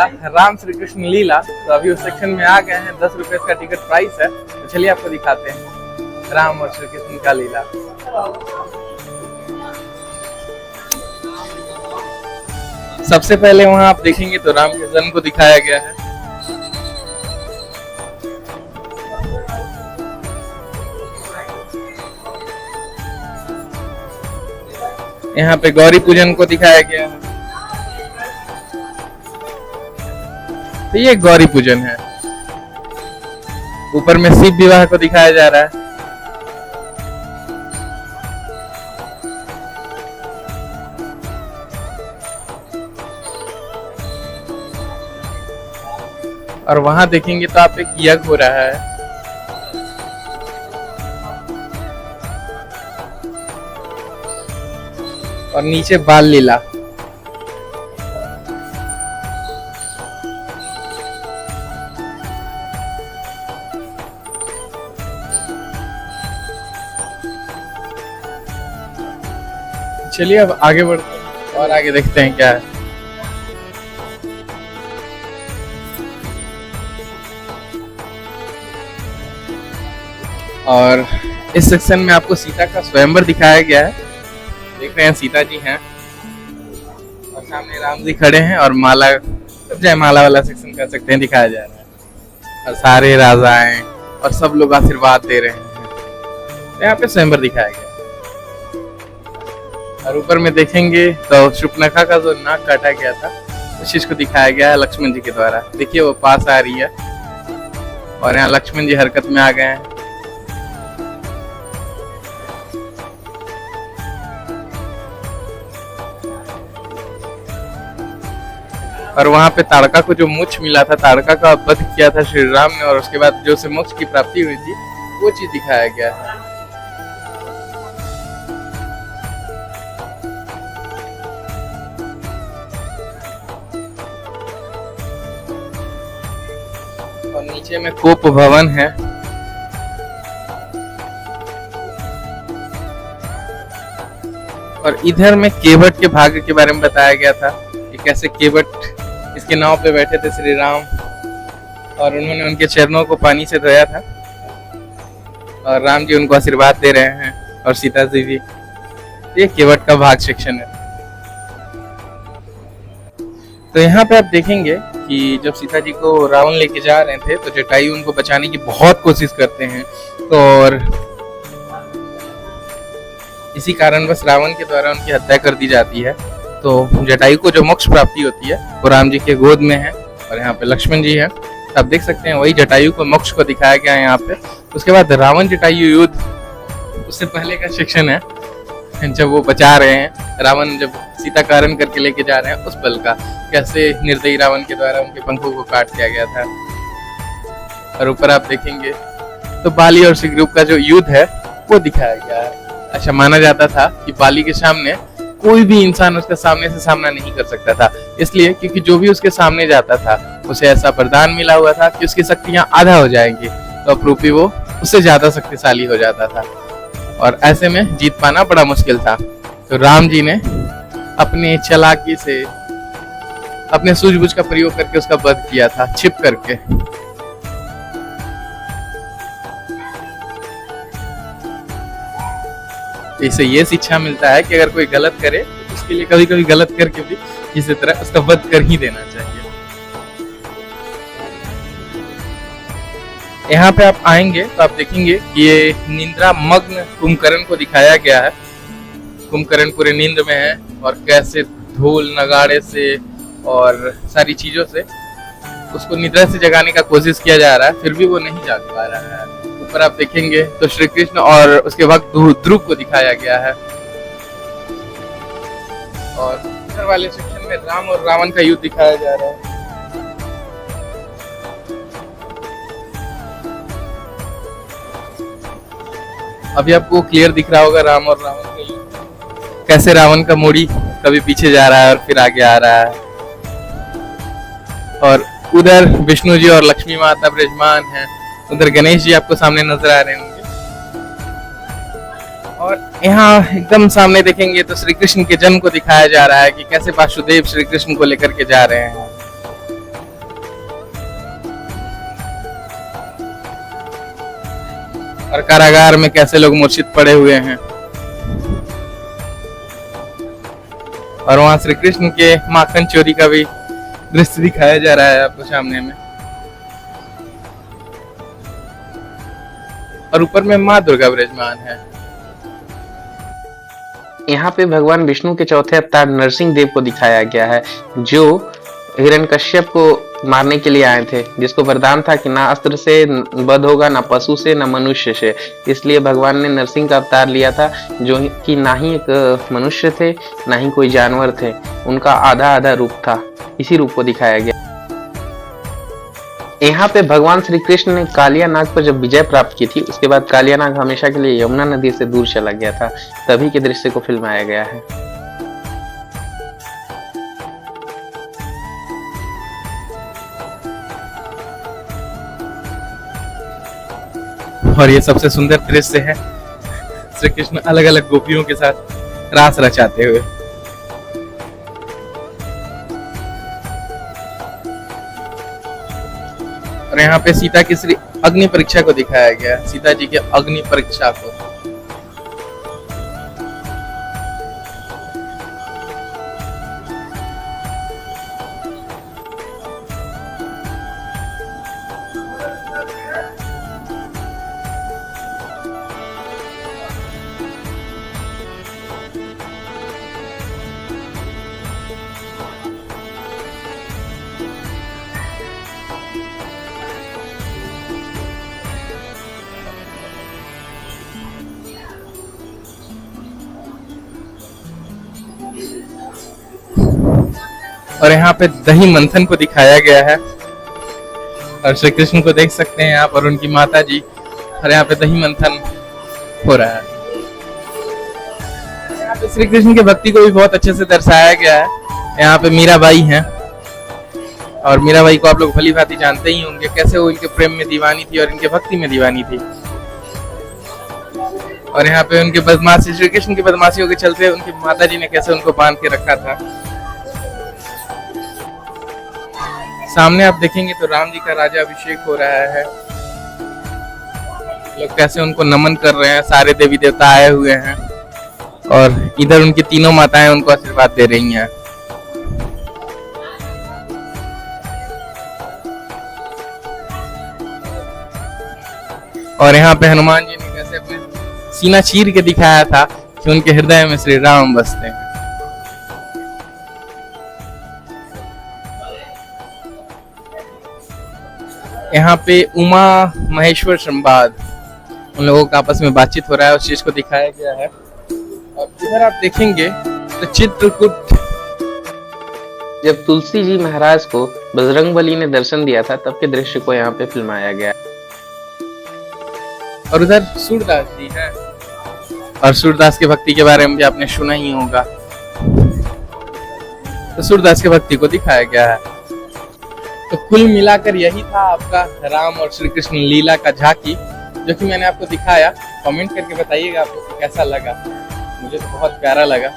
राम श्री कृष्ण लीला। तो अभी उस सेक्शन में आ गए हैं, 10 रुपए का टिकट प्राइस है। तो चलिए आपको दिखाते हैं राम और श्री कृष्ण का लीला। सबसे पहले वहां आप देखेंगे तो राम के जन्म को दिखाया गया है। यहाँ पे गौरी पूजन को दिखाया गया है। तो ये गौरी पूजन है। ऊपर में शिव विवाह को दिखाया जा रहा है। और वहां देखेंगे तो आप एक यज्ञ हो रहा है। और नीचे बाल लीला। चलिए अब आगे बढ़ते हैं और आगे देखते हैं क्या है। और इस सेक्शन में आपको सीता का स्वयंवर दिखाया गया है। देख रहे हैं सीता जी हैं और सामने राम जी खड़े हैं और माला, जयमाला वाला सेक्शन कह सकते हैं, दिखाया जा रहा है। और सारे राजाएं और सब लोग आशीर्वाद दे रहे हैं। तो यहाँ पे स्वयंवर दिखाया गया। और ऊपर में देखेंगे तो शूर्पणखा का जो नाक काटा गया था उस चीज को दिखाया गया है लक्ष्मण जी के द्वारा। देखिए वो पास आ रही है और यहाँ लक्ष्मण जी हरकत में आ गए हैं। और वहां पे ताड़का को जो मोक्ष मिला था, ताड़का का वध किया था श्री राम ने, और उसके बाद जो उसे मोक्ष की प्राप्ति हुई थी वो चीज दिखाया गया है। और नीचे में कोप भवन है। और इधर में केवट के भाग्य के बारे में बताया गया था कि कैसे केवट इसके नाव पे बैठे थे श्री राम और उन्होंने उनके चरणों को पानी से धोया था और राम जी उनको आशीर्वाद दे रहे हैं और सीता जी भी। ये केवट का भाग सेक्शन है। तो यहाँ पे आप देखेंगे कि जब सीता जी को रावण लेके जा रहे थे तो जटायु उनको बचाने की बहुत कोशिश करते हैं। तो और इसी कारणवश रावण के द्वारा उनकी हत्या कर दी जाती है। तो जटायु को जो मोक्ष प्राप्ति होती है वो राम जी के गोद में है और यहाँ पे लक्ष्मण जी है। आप देख सकते हैं वही जटायु को मोक्ष को दिखाया गया है यहाँ पे। उसके बाद रावण जटायु युद्ध, उससे पहले का सेक्शन है जब वो बचा रहे हैं, रावण जब सीता का हरण करके लेके जा रहे हैं उस पल का, कैसे निर्दयी रावण के द्वारा उनके पंखों को काट दिया गया था। और ऊपर आप देखेंगे तो बाली और सुग्रीव का जो युद्ध है वो दिखाया गया है। अच्छा, माना जाता था कि बाली के सामने कोई भी इंसान उसका सामने से सामना नहीं कर सकता था, इसलिए क्योंकि जो भी उसके सामने जाता था उसे ऐसा वरदान मिला हुआ था कि उसकी शक्तियां आधा हो जाएंगी, तो अपरूपी वो उससे ज्यादा शक्तिशाली हो जाता था और ऐसे में जीत पाना बड़ा मुश्किल था। तो राम जी ने अपने चालाकी से, अपने सूझबूझ का प्रयोग करके उसका वध किया था, छिप करके। इससे ये शिक्षा मिलता है कि अगर कोई गलत करे तो उसके लिए कभी कभी गलत करके भी किसी तरह उसका वध कर ही देना चाहिए। यहाँ पे आप आएंगे तो आप देखेंगे कि ये निंद्रा मग्न कुंभकर्ण को दिखाया गया है। कुंभकर्ण पूरे नींद में है और कैसे ढोल नगाड़े से और सारी चीजों से उसको निद्रा से जगाने का कोशिश किया जा रहा है, फिर भी वो नहीं जाग पा रहा है। ऊपर आप देखेंगे तो श्री कृष्ण और उसके भक्त ध्रुव को दिखाया गया है। और इधर वाले सेक्शन में राम और रावण का युद्ध दिखाया जा रहा है। अभी आपको क्लियर दिख रहा होगा राम और रावण का युद्ध, कैसे रावण का मोड़ी कभी पीछे जा रहा है और फिर आगे आ रहा है। और उधर विष्णु जी और लक्ष्मी माता विराजमान हैं, उधर गणेश जी आपको सामने नजर आ रहे होंगे। और यहाँ एकदम सामने देखेंगे तो श्री कृष्ण के जन्म को दिखाया जा रहा है कि कैसे वासुदेव श्री कृष्ण को लेकर के जा रहे हैं। और कारागार में कैसे लोग मूर्छित पड़े हुए हैं, और वहां श्री कृष्ण के माखन चोरी का भी दृश्य दिखाया जा रहा है आपको सामने में। और ऊपर में माँ दुर्गा विराजमान है। यहाँ पे भगवान विष्णु के चौथे अवतार नरसिंह देव को दिखाया गया है, जो हिरण्यकश्यप को मारने के लिए आए थे, जिसको वरदान था कि ना अस्त्र से वध होगा, ना पशु से, ना मनुष्य से। इसलिए भगवान ने नरसिंह का अवतार लिया था, जो कि ना ही एक मनुष्य थे, ना ही कोई जानवर थे। उनका आधा आधा रूप था, इसी रूप को दिखाया गया। यहाँ पे भगवान श्री कृष्ण ने कालिया नाग पर जब विजय प्राप्त की थी, उसके बाद कालिया नाग हमेशा के लिए यमुना नदी से दूर चला गया था, तभी के दृश्य को फिल्माया गया है। और ये सबसे सुंदर दृश्य है, श्री कृष्ण अलग अलग गोपियों के साथ रास रचाते हुए। और यहाँ पे सीता की श्री अग्नि परीक्षा को दिखाया गया है, सीता जी के अग्नि परीक्षा को। और यहाँ पे दही मंथन को दिखाया गया है, और श्री कृष्ण को देख सकते हैं यहाँ पर उनकी माता जी, और यहाँ पे दही मंथन हो रहा है। यहाँ पे श्री कृष्ण की भक्ति को भी बहुत अच्छे से दर्शाया गया है। यहाँ पे मीराबाई हैं, और मीराबाई को आप लोग भली भांति जानते ही होंगे, कैसे वो इनके प्रेम में दीवानी थी और इनके भक्ति में दीवानी थी। और यहाँ पे उनके बदमाशी, श्री कृष्ण की बदमाशियों के चलते उनकी माता जी ने कैसे उनको बांध के रखा था। सामने आप देखेंगे तो राम जी का राजा अभिषेक हो रहा है, लोग कैसे उनको नमन कर रहे हैं, सारे देवी देवता आए हुए हैं, और इधर उनकी तीनों माताएं उनको आशीर्वाद दे रही हैं। और यहाँ पे हनुमान जी ने कैसे अपने सीना चीर के दिखाया था कि उनके हृदय में श्री राम बसते हैं। यहाँ पे उमा महेश्वर संवाद, उन लोगों का आपस में बातचीत हो रहा है, उस चीज को दिखाया गया है। और इधर आप देखेंगे तो चित्रकूट, जब तुलसी जी महाराज को बजरंगबली ने दर्शन दिया था, तब के दृश्य को यहाँ पे फिल्माया गया। और उधर सूरदास जी हैं, और सूरदास की भक्ति के बारे में भी आपने सुना ही होगा। तो सूरदास की भक्ति को दिखाया गया है। तो कुल मिलाकर यही था आपका राम और श्री कृष्ण लीला का झांकी, जो कि मैंने आपको दिखाया। कमेंट करके बताइएगा आपको कैसा लगा। मुझे तो बहुत प्यारा लगा।